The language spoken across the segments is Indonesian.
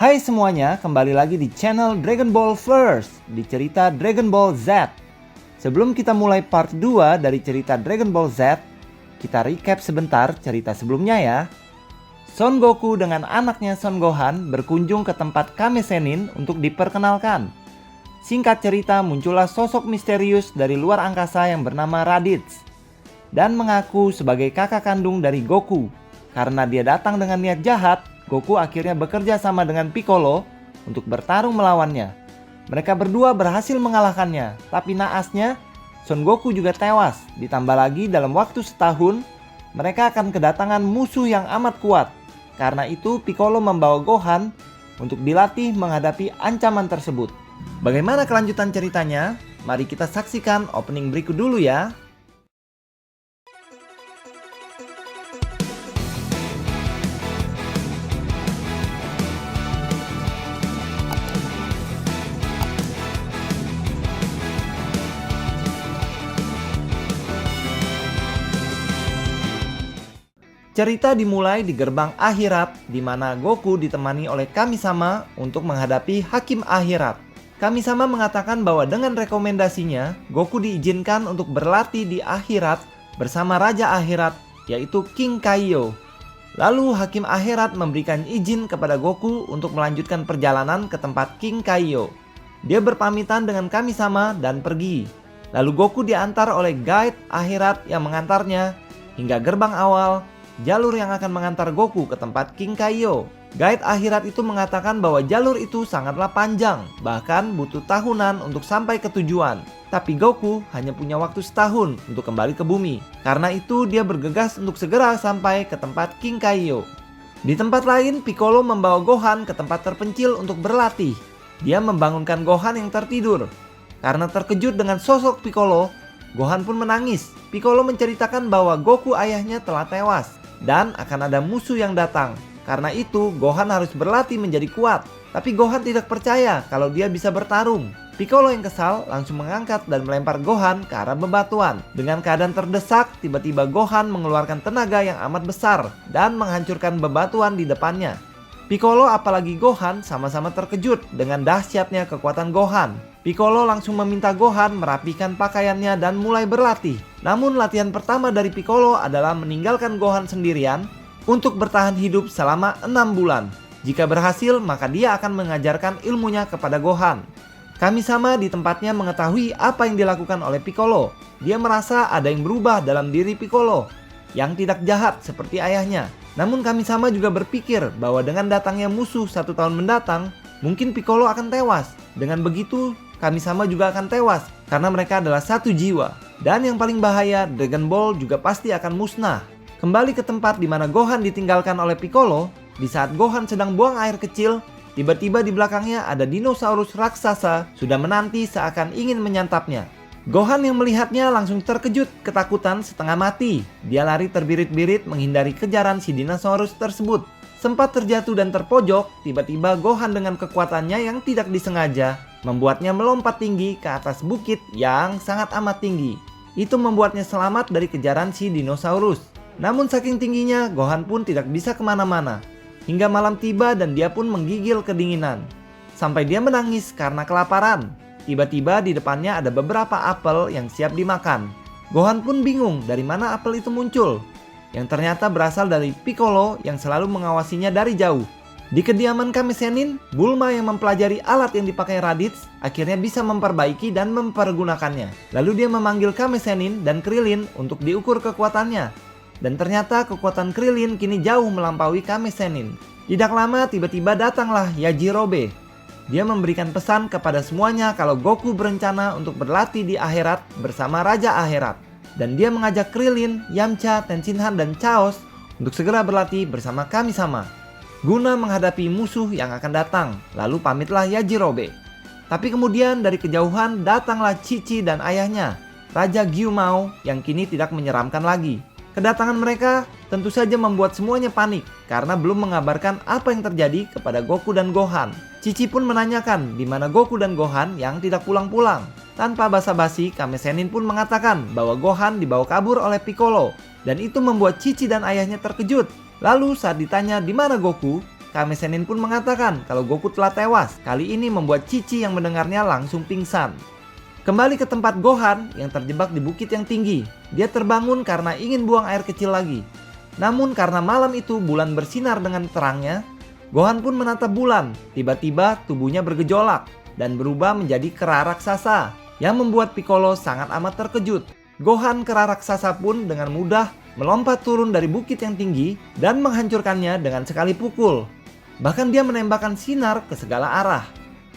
Hai semuanya, kembali lagi di channel Dragon Ball First di cerita Dragon Ball Z. Sebelum kita mulai part 2 dari cerita Dragon Ball Z, kita recap sebentar cerita sebelumnya ya. Son Goku dengan anaknya Son Gohan berkunjung ke tempat Kame Sennin untuk diperkenalkan. Singkat cerita, muncullah sosok misterius dari luar angkasa yang bernama Raditz dan mengaku sebagai kakak kandung dari Goku. Karena dia datang dengan niat jahat, Goku akhirnya bekerja sama dengan Piccolo untuk bertarung melawannya. Mereka berdua berhasil mengalahkannya, tapi naasnya Son Goku juga tewas. Ditambah lagi dalam waktu setahun, mereka akan kedatangan musuh yang amat kuat. Karena itu Piccolo membawa Gohan untuk dilatih menghadapi ancaman tersebut. Bagaimana kelanjutan ceritanya? Mari kita saksikan opening berikut dulu ya. Cerita dimulai di gerbang akhirat di mana Goku ditemani oleh Kami-sama untuk menghadapi Hakim Akhirat. Kami-sama mengatakan bahwa dengan rekomendasinya, Goku diizinkan untuk berlatih di akhirat bersama Raja Akhirat yaitu King Kaiyo. Lalu Hakim Akhirat memberikan izin kepada Goku untuk melanjutkan perjalanan ke tempat King Kaiyo. Dia berpamitan dengan Kami-sama dan pergi. Lalu Goku diantar oleh guide akhirat yang mengantarnya hingga gerbang awal, jalur yang akan mengantar Goku ke tempat King Kaiyo. Guide akhirat itu mengatakan bahwa jalur itu sangatlah panjang, bahkan butuh tahunan untuk sampai ke tujuan. Tapi Goku hanya punya waktu setahun untuk kembali ke bumi. Karena itu dia bergegas untuk segera sampai ke tempat King Kaiyo. Di tempat lain, Piccolo membawa Gohan ke tempat terpencil untuk berlatih. Dia membangunkan Gohan yang tertidur. Karena terkejut dengan sosok Piccolo, Gohan pun menangis. Piccolo menceritakan bahwa Goku ayahnya telah tewas dan akan ada musuh yang datang. Karena itu Gohan harus berlatih menjadi kuat. Tapi Gohan tidak percaya kalau dia bisa bertarung. Piccolo yang kesal langsung mengangkat dan melempar Gohan ke arah bebatuan. Dengan keadaan terdesak, tiba-tiba Gohan mengeluarkan tenaga yang amat besar dan menghancurkan bebatuan di depannya. Piccolo apalagi Gohan sama-sama terkejut dengan dahsyatnya kekuatan Gohan. Piccolo langsung meminta Gohan merapikan pakaiannya dan mulai berlatih. Namun latihan pertama dari Piccolo adalah meninggalkan Gohan sendirian untuk bertahan hidup selama 6 bulan. Jika berhasil, maka dia akan mengajarkan ilmunya kepada Gohan. Kami-sama di tempatnya mengetahui apa yang dilakukan oleh Piccolo. Dia merasa ada yang berubah dalam diri Piccolo yang tidak jahat seperti ayahnya. Namun Kami-sama juga berpikir bahwa dengan datangnya musuh 1 tahun mendatang, mungkin Piccolo akan tewas. Dengan begitu, Kami-sama juga akan tewas karena mereka adalah satu jiwa. Dan yang paling bahaya, Dragon Ball juga pasti akan musnah. Kembali ke tempat di mana Gohan ditinggalkan oleh Piccolo, di saat Gohan sedang buang air kecil, tiba-tiba di belakangnya ada dinosaurus raksasa sudah menanti seakan ingin menyantapnya. Gohan yang melihatnya langsung terkejut, ketakutan setengah mati. Dia lari terbirit-birit menghindari kejaran si dinosaurus tersebut. Sempat terjatuh dan terpojok, tiba-tiba Gohan dengan kekuatannya yang tidak disengaja membuatnya melompat tinggi ke atas bukit yang sangat amat tinggi. Itu membuatnya selamat dari kejaran si dinosaurus. Namun saking tingginya, Gohan pun tidak bisa kemana-mana. Hingga malam tiba dan dia pun menggigil kedinginan. Sampai dia menangis karena kelaparan. Tiba-tiba di depannya ada beberapa apel yang siap dimakan. Gohan pun bingung dari mana apel itu muncul. Yang ternyata berasal dari Piccolo yang selalu mengawasinya dari jauh. Di kediaman Kame Sennin, Bulma yang mempelajari alat yang dipakai Raditz akhirnya bisa memperbaiki dan mempergunakannya. Lalu dia memanggil Kame Sennin dan Krillin untuk diukur kekuatannya. Dan ternyata kekuatan Krillin kini jauh melampaui Kame Sennin. Tidak lama tiba-tiba datanglah Yajirobe. Dia memberikan pesan kepada semuanya kalau Goku berencana untuk berlatih di akhirat bersama Raja Akhirat. Dan dia mengajak Krillin, Yamcha, Tenshinhan, dan Chaos untuk segera berlatih bersama Kami-sama guna menghadapi musuh yang akan datang. Lalu pamitlah Yajirobe. Tapi kemudian dari kejauhan datanglah Cici dan ayahnya, Raja Gyumao yang kini tidak menyeramkan lagi. Kedatangan mereka tentu saja membuat semuanya panik karena belum mengabarkan apa yang terjadi kepada Goku dan Gohan. Cici pun menanyakan di mana Goku dan Gohan yang tidak pulang-pulang. Tanpa basa-basi, Kame Sennin pun mengatakan bahwa Gohan dibawa kabur oleh Piccolo dan itu membuat Cici dan ayahnya terkejut. Lalu saat ditanya di mana Goku, Kame Sennin pun mengatakan kalau Goku telah tewas. Kali ini membuat Chi-Chi yang mendengarnya langsung pingsan. Kembali ke tempat Gohan yang terjebak di bukit yang tinggi. Dia terbangun karena ingin buang air kecil lagi. Namun karena malam itu bulan bersinar dengan terangnya, Gohan pun menatap bulan. Tiba-tiba tubuhnya bergejolak dan berubah menjadi kera raksasa yang membuat Piccolo sangat amat terkejut. Gohan kera raksasa pun dengan mudah melompat turun dari bukit yang tinggi dan menghancurkannya dengan sekali pukul. Bahkan dia menembakkan sinar ke segala arah.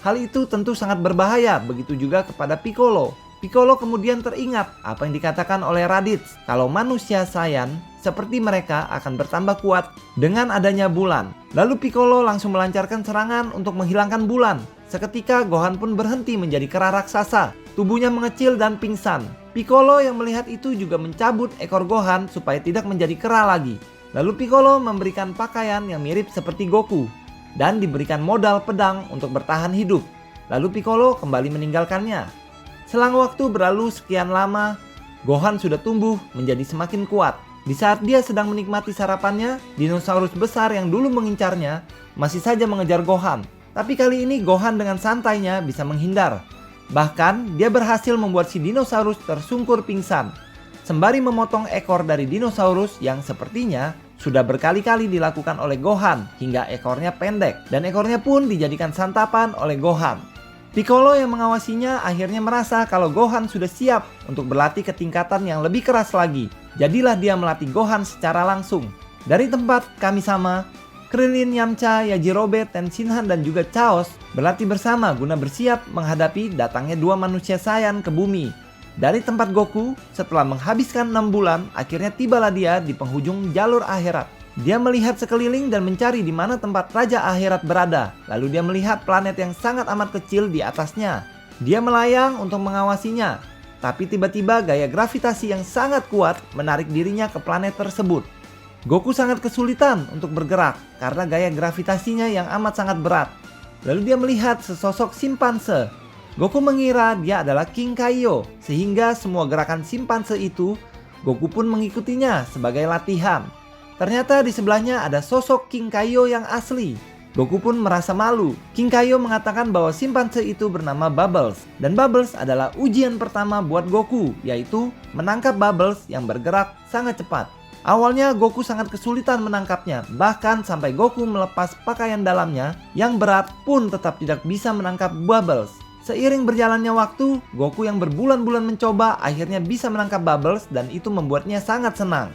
Hal itu tentu sangat berbahaya, begitu juga kepada Piccolo. Piccolo kemudian teringat apa yang dikatakan oleh Raditz, kalau manusia Saiyan seperti mereka akan bertambah kuat dengan adanya bulan. Lalu Piccolo langsung melancarkan serangan untuk menghilangkan bulan. Seketika Gohan pun berhenti menjadi kera raksasa. Tubuhnya mengecil dan pingsan. Piccolo yang melihat itu juga mencabut ekor Gohan supaya tidak menjadi kera lagi. Lalu Piccolo memberikan pakaian yang mirip seperti Goku dan diberikan modal pedang untuk bertahan hidup. Lalu Piccolo kembali meninggalkannya. Selang waktu berlalu sekian lama, Gohan sudah tumbuh menjadi semakin kuat. Di saat dia sedang menikmati sarapannya, dinosaurus besar yang dulu mengincarnya masih saja mengejar Gohan. Tapi kali ini Gohan dengan santainya bisa menghindar. Bahkan dia berhasil membuat si dinosaurus tersungkur pingsan, sembari memotong ekor dari dinosaurus yang sepertinya sudah berkali-kali dilakukan oleh Gohan hingga ekornya pendek, dan ekornya pun dijadikan santapan oleh Gohan. Piccolo yang mengawasinya akhirnya merasa kalau Gohan sudah siap untuk berlatih ke tingkatan yang lebih keras lagi. Jadilah dia melatih Gohan secara langsung. Dari tempat Kamisama, Krillin, Yamcha, Yajirobe, Tenshinhan dan juga Chaos berlatih bersama guna bersiap menghadapi datangnya dua manusia Saiyan ke bumi. Dari tempat Goku, setelah menghabiskan 6 bulan, akhirnya tibalah dia di penghujung jalur akhirat. Dia melihat sekeliling dan mencari di mana tempat Raja Akhirat berada. Lalu dia melihat planet yang sangat amat kecil di atasnya. Dia melayang untuk mengawasinya. Tapi tiba-tiba gaya gravitasi yang sangat kuat menarik dirinya ke planet tersebut. Goku sangat kesulitan untuk bergerak karena gaya gravitasinya yang amat sangat berat. Lalu dia melihat sesosok simpanse. Goku mengira dia adalah King Kaio, sehingga semua gerakan simpanse itu Goku pun mengikutinya sebagai latihan. Ternyata di sebelahnya ada sosok King Kaio yang asli. Goku pun merasa malu. King Kaio mengatakan bahwa simpanse itu bernama Bubbles. Dan Bubbles adalah ujian pertama buat Goku, yaitu menangkap Bubbles yang bergerak sangat cepat. Awalnya Goku sangat kesulitan menangkapnya, bahkan sampai Goku melepas pakaian dalamnya yang berat pun tetap tidak bisa menangkap Bubbles. Seiring berjalannya waktu, Goku yang berbulan-bulan mencoba akhirnya bisa menangkap Bubbles dan itu membuatnya sangat senang.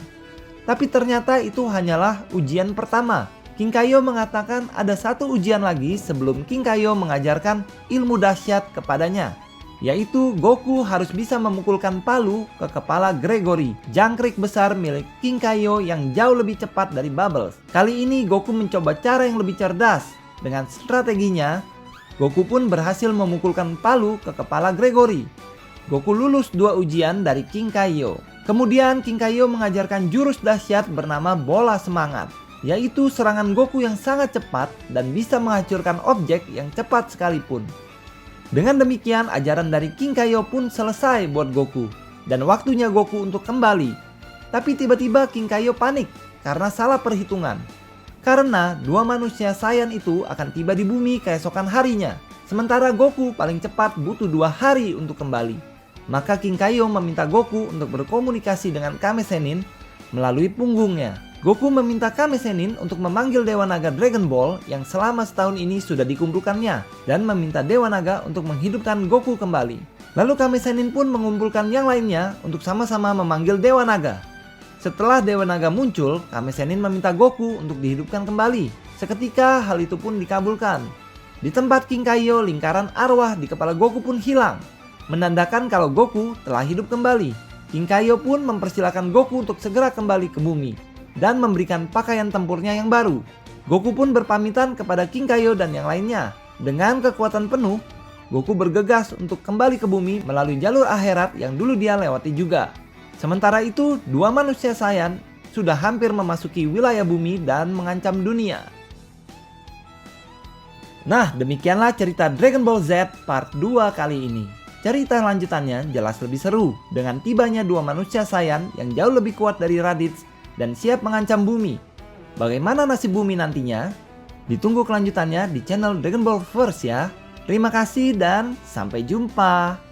Tapi ternyata itu hanyalah ujian pertama. King Kaio mengatakan ada satu ujian lagi sebelum King Kaio mengajarkan ilmu dahsyat kepadanya, yaitu Goku harus bisa memukulkan palu ke kepala Gregory, jangkrik besar milik King Kaio yang jauh lebih cepat dari Bubbles. Kali ini Goku mencoba cara yang lebih cerdas. Dengan strateginya, Goku pun berhasil memukulkan palu ke kepala Gregory. Goku lulus 2 ujian dari King Kaio. Kemudian King Kaio mengajarkan jurus dahsyat bernama Bola Semangat, yaitu serangan Goku yang sangat cepat dan bisa menghancurkan objek yang cepat sekalipun. Dengan demikian ajaran dari King Kaio pun selesai buat Goku, dan waktunya Goku untuk kembali. Tapi tiba-tiba King Kaio panik karena salah perhitungan. Karena dua manusia Saiyan itu akan tiba di bumi keesokan harinya, sementara Goku paling cepat butuh 2 hari untuk kembali. Maka King Kaio meminta Goku untuk berkomunikasi dengan Kame Sennin melalui punggungnya. Goku meminta Kame Sennin untuk memanggil Dewa Naga Dragon Ball yang selama setahun ini sudah dikumpulkannya dan meminta Dewa Naga untuk menghidupkan Goku kembali. Lalu Kame Sennin pun mengumpulkan yang lainnya untuk sama-sama memanggil Dewa Naga. Setelah Dewa Naga muncul, Kame Sennin meminta Goku untuk dihidupkan kembali. Seketika hal itu pun dikabulkan. Di tempat King Kaio, lingkaran arwah di kepala Goku pun hilang, menandakan kalau Goku telah hidup kembali. King Kaio pun mempersilahkan Goku untuk segera kembali ke bumi dan memberikan pakaian tempurnya yang baru. Goku pun berpamitan kepada King Kaio dan yang lainnya. Dengan kekuatan penuh, Goku bergegas untuk kembali ke bumi melalui jalur akhirat yang dulu dia lewati juga. Sementara itu, 2 manusia Saiyan sudah hampir memasuki wilayah bumi dan mengancam dunia. Nah, demikianlah cerita Dragon Ball Z part 2 kali ini. Cerita lanjutannya jelas lebih seru dengan tibanya 2 manusia Saiyan yang jauh lebih kuat dari Raditz dan siap mengancam bumi. Bagaimana nasib bumi nantinya? Ditunggu kelanjutannya di channel Dragon Ball Verse ya. Terima kasih dan sampai jumpa.